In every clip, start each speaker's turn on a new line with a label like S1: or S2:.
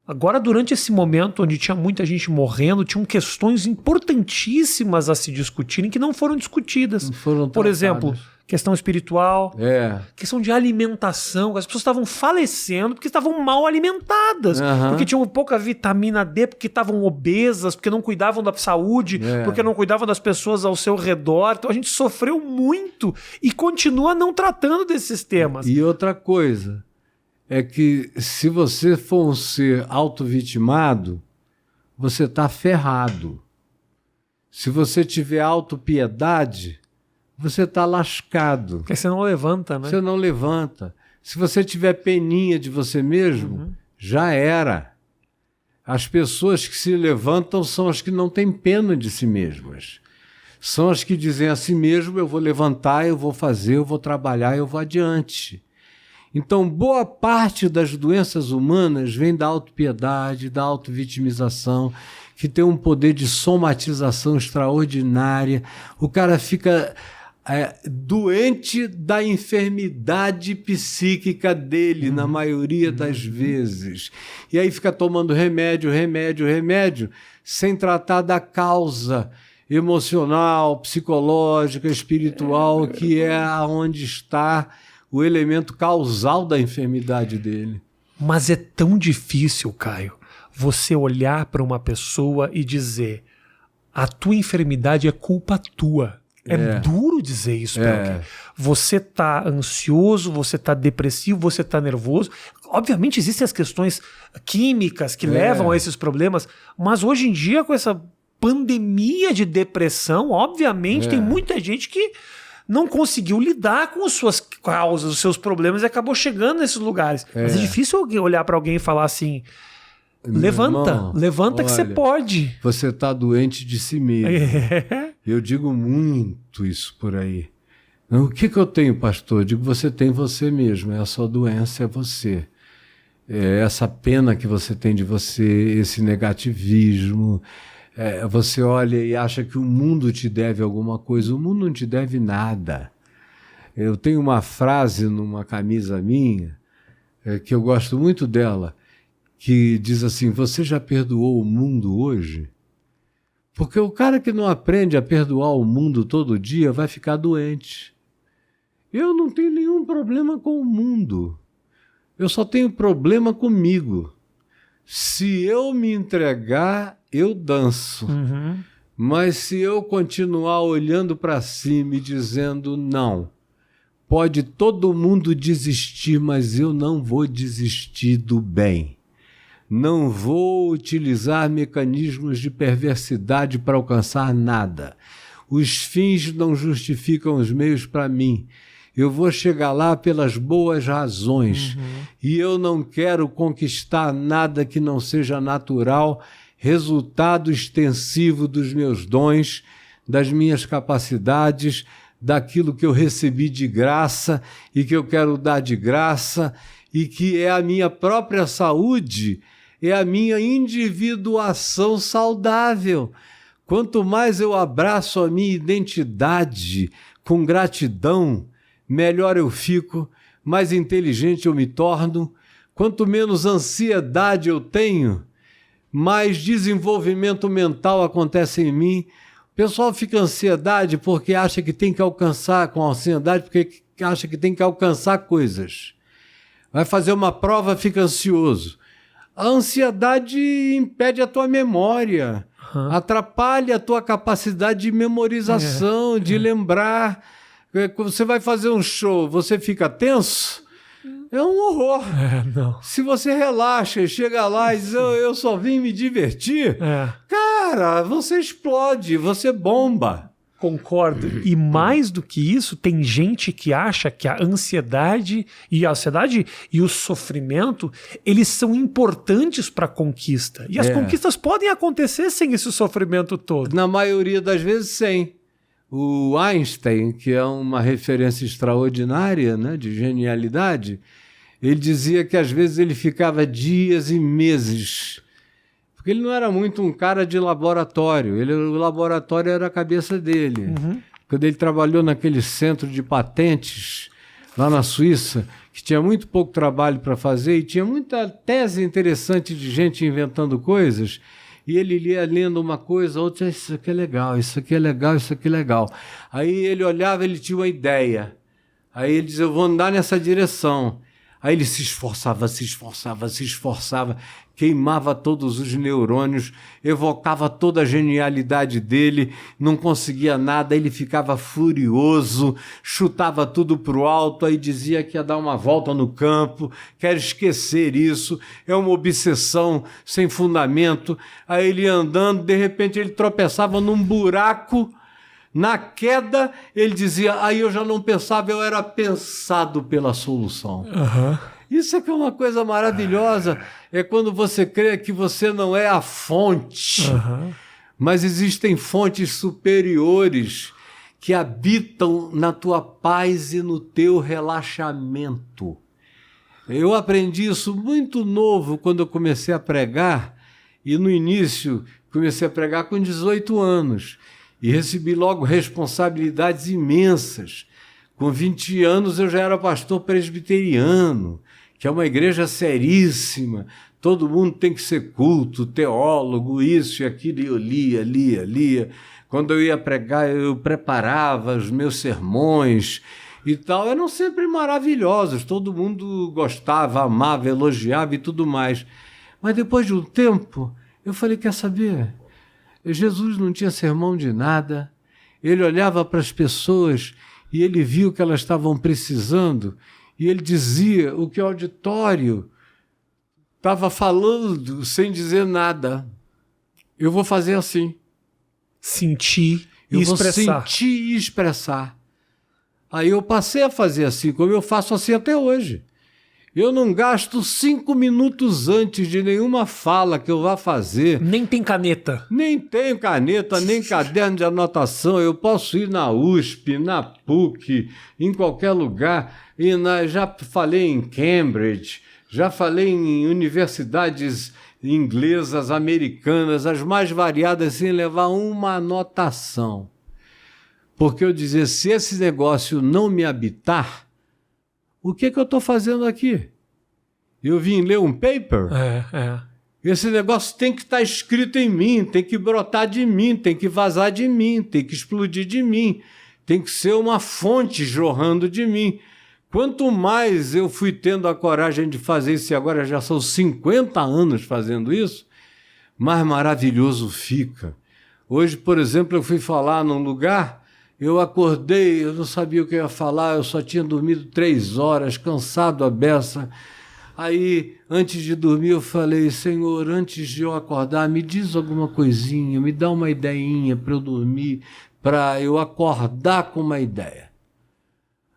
S1: Agora, durante esse momento onde tinha muita gente morrendo, tinham questões importantíssimas a se discutirem que não foram discutidas.
S2: Não foram
S1: Por exemplo,
S2: tratadas.
S1: questão espiritual, questão de alimentação. As pessoas estavam falecendo porque estavam mal alimentadas, porque tinham pouca vitamina D, porque estavam obesas, porque não cuidavam da saúde, porque não cuidavam das pessoas ao seu redor. Então a gente sofreu muito e continua não tratando desses temas.
S2: E outra coisa é que se você for um ser autovitimado, você está ferrado. Se você tiver autopiedade, você está lascado.
S1: Porque você não levanta, né?
S2: Você não levanta. Se você tiver peninha de você mesmo, já era. As pessoas que se levantam são as que não têm pena de si mesmas. São as que dizem a si mesmo, eu vou levantar, eu vou fazer, eu vou trabalhar, eu vou adiante. Então, boa parte das doenças humanas vem da autopiedade, da autovitimização, que tem um poder de somatização extraordinária. O cara fica doente da enfermidade psíquica dele, na maioria das vezes. E aí fica tomando remédio, sem tratar da causa emocional, psicológica, espiritual, que é onde está o elemento causal da enfermidade dele.
S1: Mas é tão difícil, Caio, você olhar para uma pessoa e dizer: a tua enfermidade é culpa tua. É duro dizer isso para alguém. Você tá ansioso, você tá depressivo, você tá nervoso. Obviamente existem as questões químicas que levam a esses problemas, mas hoje em dia, com essa pandemia de depressão, obviamente tem muita gente que não conseguiu lidar com as suas causas, os seus problemas e acabou chegando nesses lugares. Mas é difícil alguém olhar para alguém e falar assim: levanta,
S2: irmão,
S1: levanta, olha, que você pode.
S2: Você está doente de si mesmo. Eu digo muito isso por aí. O que eu tenho, pastor? Eu digo, você tem você mesmo. É a sua doença, é você. É essa pena que você tem de você, esse negativismo. Você olha e acha que o mundo te deve alguma coisa. O mundo não te deve nada. Eu tenho uma frase numa camisa minha, que eu gosto muito dela, que diz assim: você já perdoou o mundo hoje? Porque o cara que não aprende a perdoar o mundo todo dia vai ficar doente. Eu não tenho nenhum problema com o mundo. Eu só tenho problema comigo. Se eu me entregar, eu danço. Mas se eu continuar olhando para cima e dizendo não, pode todo mundo desistir, mas eu não vou desistir do bem. Não vou utilizar mecanismos de perversidade para alcançar nada. Os fins não justificam os meios para mim. Eu vou chegar lá pelas boas razões. E eu não quero conquistar nada que não seja natural, resultado extensivo dos meus dons, das minhas capacidades, daquilo que eu recebi de graça e que eu quero dar de graça, e que é a minha própria saúde, é a minha individuação saudável. Quanto mais eu abraço a minha identidade com gratidão, melhor eu fico, mais inteligente eu me torno. Quanto menos ansiedade eu tenho, mais desenvolvimento mental acontece em mim. O pessoal fica ansiedade porque acha que tem que alcançar, com ansiedade porque acha que tem que alcançar coisas. Vai fazer uma prova, fica ansioso. A ansiedade impede a tua memória, atrapalha a tua capacidade de memorização, de lembrar. Você vai fazer um show, você fica tenso? É um horror.
S1: Não.
S2: Se você relaxa e chega lá e diz, eu só vim me divertir, cara, você explode, você bomba.
S1: Concordo. E mais do que isso, tem gente que acha que a ansiedade e o sofrimento, eles são importantes para a conquista. E as conquistas podem acontecer sem esse sofrimento todo.
S2: Na maioria das vezes, sem. O Einstein, que é uma referência extraordinária, né, de genialidade, ele dizia que às vezes ele ficava dias e meses, porque ele não era muito um cara de laboratório, o laboratório era a cabeça dele. Quando ele trabalhou naquele centro de patentes, lá na Suíça, que tinha muito pouco trabalho para fazer e tinha muita tese interessante de gente inventando coisas, e ele ia lendo uma coisa, outra, isso aqui é legal, isso aqui é legal, isso aqui é legal. Aí ele olhava, ele tinha uma ideia. Aí ele dizia, eu vou andar nessa direção. Aí ele se esforçava, queimava todos os neurônios, evocava toda a genialidade dele, não conseguia nada, ele ficava furioso, chutava tudo para o alto, aí dizia que ia dar uma volta no campo, quer esquecer isso, é uma obsessão sem fundamento. Aí ele ia andando, de repente ele tropeçava num buraco. Na queda, ele dizia, aí eu já não pensava, eu era pensado pela solução.
S1: Uhum.
S2: Isso é que é uma coisa maravilhosa, é quando você crê que você não é a fonte, mas existem fontes superiores que habitam na tua paz e no teu relaxamento. Eu aprendi isso muito novo quando eu comecei a pregar, e no início comecei a pregar com 18 anos. E recebi logo responsabilidades imensas. Com 20 anos eu já era pastor presbiteriano, que é uma igreja seríssima. Todo mundo tem que ser culto, teólogo, isso e aquilo. E eu lia. Quando eu ia pregar, eu preparava os meus sermões e tal. Eram sempre maravilhosos. Todo mundo gostava, amava, elogiava e tudo mais. Mas depois de um tempo, eu falei, quer saber? Jesus não tinha sermão de nada, ele olhava para as pessoas e ele viu que elas estavam precisando e ele dizia o que o auditório estava falando sem dizer nada. Eu vou fazer assim.
S1: Sentir e expressar.
S2: Eu vou sentir e expressar. Aí eu passei a fazer assim, como eu faço assim até hoje. Eu não gasto 5 minutos antes de nenhuma fala que eu vá fazer.
S1: Nem tem caneta.
S2: Nem tenho caneta, nem caderno de anotação. Eu posso ir na USP, na PUC, em qualquer lugar. Já falei em Cambridge, já falei em universidades inglesas, americanas, as mais variadas, sem levar uma anotação. Porque eu dizia, se esse negócio não me habitar, o que eu estou fazendo aqui? Eu vim ler um paper? Esse negócio tem que estar escrito em mim, tem que brotar de mim, tem que vazar de mim, tem que explodir de mim, tem que ser uma fonte jorrando de mim. Quanto mais eu fui tendo a coragem de fazer isso, e agora já são 50 anos fazendo isso, mais maravilhoso fica. Hoje, por exemplo, eu fui falar num lugar, eu acordei, eu não sabia o que eu ia falar, eu só tinha dormido 3 horas, cansado a beça. Aí, antes de dormir, eu falei, Senhor, antes de eu acordar, me diz alguma coisinha, me dá uma ideinha para eu dormir, para eu acordar com uma ideia.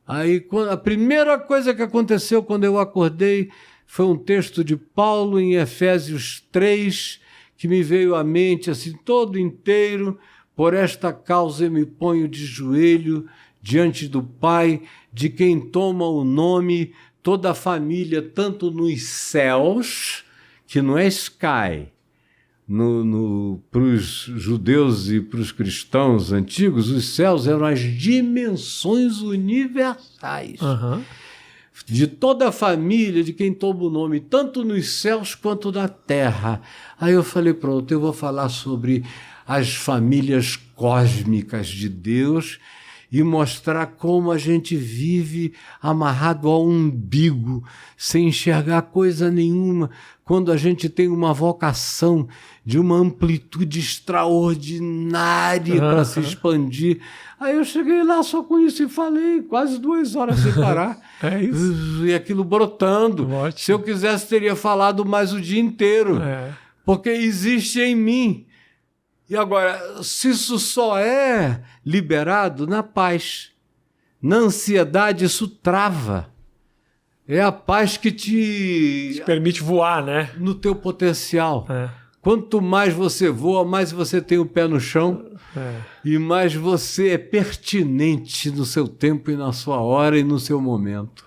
S2: Aí, a primeira coisa que aconteceu quando eu acordei foi um texto de Paulo em Efésios 3, que me veio à mente assim, todo inteiro. Por esta causa eu me ponho de joelho diante do Pai, de quem toma o nome toda a família, tanto nos céus, que não é sky, para os judeus e para os cristãos antigos, os céus eram as dimensões universais. De toda a família, de quem toma o nome, tanto nos céus quanto na terra. Aí eu falei, pronto, eu vou falar sobre as famílias cósmicas de Deus e mostrar como a gente vive amarrado ao umbigo, sem enxergar coisa nenhuma, quando a gente tem uma vocação de uma amplitude extraordinária para se expandir. Aí eu cheguei lá só com isso e falei, quase 2 horas sem parar.
S1: É isso.
S2: E aquilo brotando.
S1: Ótimo.
S2: Se eu quisesse, teria falado mais o dia inteiro. Porque existe em mim. E agora, se isso só é liberado na paz, na ansiedade, isso trava. É a paz que te
S1: permite voar, né?
S2: No teu potencial. Quanto mais você voa, mais você tem o pé no chão e mais você é pertinente no seu tempo e na sua hora e no seu momento.